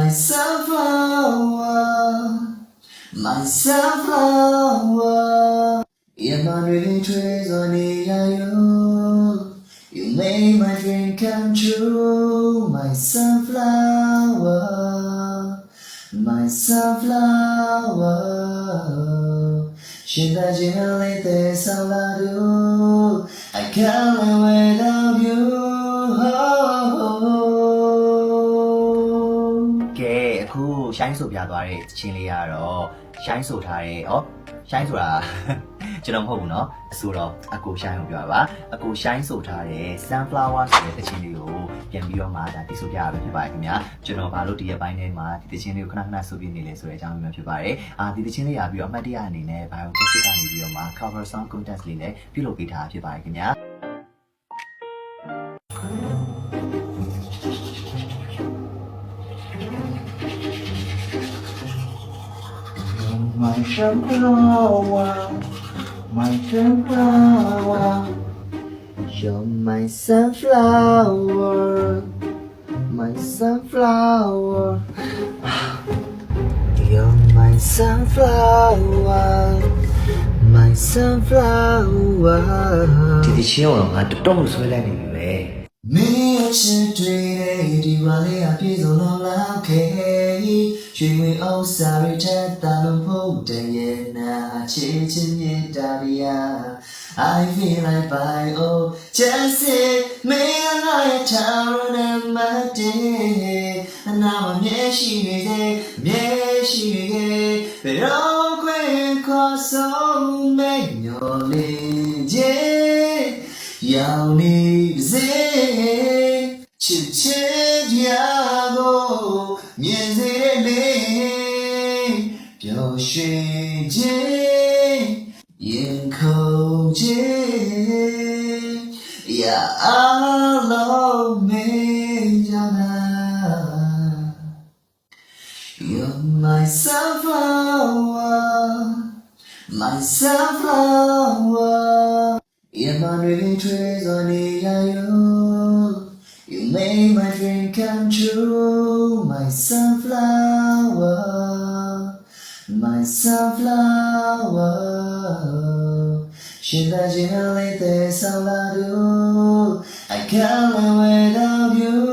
my sunflower, my sunflower. In my really trees on you made my dream come true, my sunflower, my sunflower. She that you only this all I do, I can't live without you. ကဲအခုရှိုင်းဆိုပြသွားတဲ့ချင်းလေးကတော့ရှိုင်းဆိုထားတဲ့ရှိုင်းဆိုတာကျွန်တော်မဟုတ်ဘူးเนาะအဆိုတော့အကိုရှိုင်းကိုပြောပါအကိုရှိုင်းဆိုထားတဲ့ sunflower ဆိုတဲ့တချင်းလေးကိုပြန်ပြီးတော့မှဒါတိဆိုပြရပဲဖြစ်ပါတယ်ခင်ဗျာကျွန်တော်ဘာလို့ဒီရက်ပိုင်းထဲမှာဒီတချင်းလေးကိုခဏခဏဆိုပြနေလဲဆိုတဲ့အကြောင်းမျိုးဖြစ်ပါတယ်ဒီတချင်းလေးရပြီးတော့အမှတ်တရအနေနဲ့ Biographic ကနေပြီးတော့မှ cover song contest လေးလည်းပြုလုပ်ပေးထားဖြစ်ပါတယ်ခင်ဗျာMy sunflower, my sunflower, you're my sunflower, my sunflower, you're my sunflower, my sunflower. ဒီချင်းတော့ငါတော်တော်ဆွဲလိုက်နေပြီပဲမင်းချစ်တွေ့ဒီဝါလေးအပြေဆုံးတော့လောက်ခဲ့ရွှေငွေဥစ္စာတွေထက်တာလို့ဖို့တည်းရဲ့နာချစ်ချင်းမြတ်တာဗျာ I feel like by oh just it me and I tower and my day and now I'm she but all quick cause so make your legend ရောက်နေစေချစ်ချစ်တရားကိုမြင်စေလေပျော်ရွှင်ခြင်းရင်ခုန်ခြင်းရာအလုံးမင်းကြနာ You're my sunflower, my sunflower. In my really trees on you made my dream come true, my sunflower, my sunflower. She that you only this all I do, I can't live without you.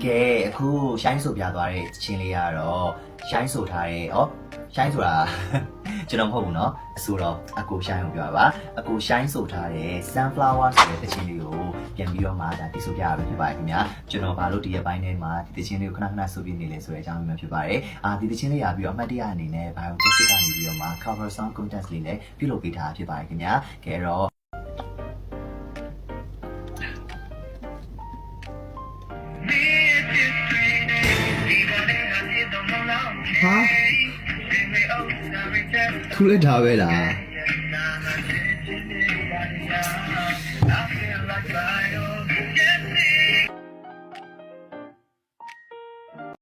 ကဲအခုရှိုင်းဆိုပြသွားတဲ့ချင်းလေးကတော့ရှိုင်းဆိုထားတဲ့ရှိုင်းဆိုတာကျွန်တော်မဟုတ်ဘူးเนาะအဆိုတော့အကိုရှိုင်းကိုပြောပါအကိုရှိုင်းဆိုထားတဲ့ sunflower ဆိုတဲ့တချင်းလေးကိုပြန်ပြီးတော့မှဒါတိဆိုပြရပဲဖြစ်ပါတယ်ခင်ဗျာကျွန်တော်ဘာလို့ဒီရက်ပိုင်းထဲမှာဒီတချင်းလေးကိုခဏခဏဆိုပြနေလဲဆိုတဲ့အကြောင်းမျိုးဖြစ်ပါတယ်ဒီတချင်းလေးရပြီးတော့အမှတ်တရအနေနဲ့ Biographic ကနေပြီးတော့မှ cover song contest လေးလည်းပြုလုပ်ပေးထားဖြစ်ပါတယ်ခင်ဗျာကဲတော့ဟာထူလိုက်တာပဲလား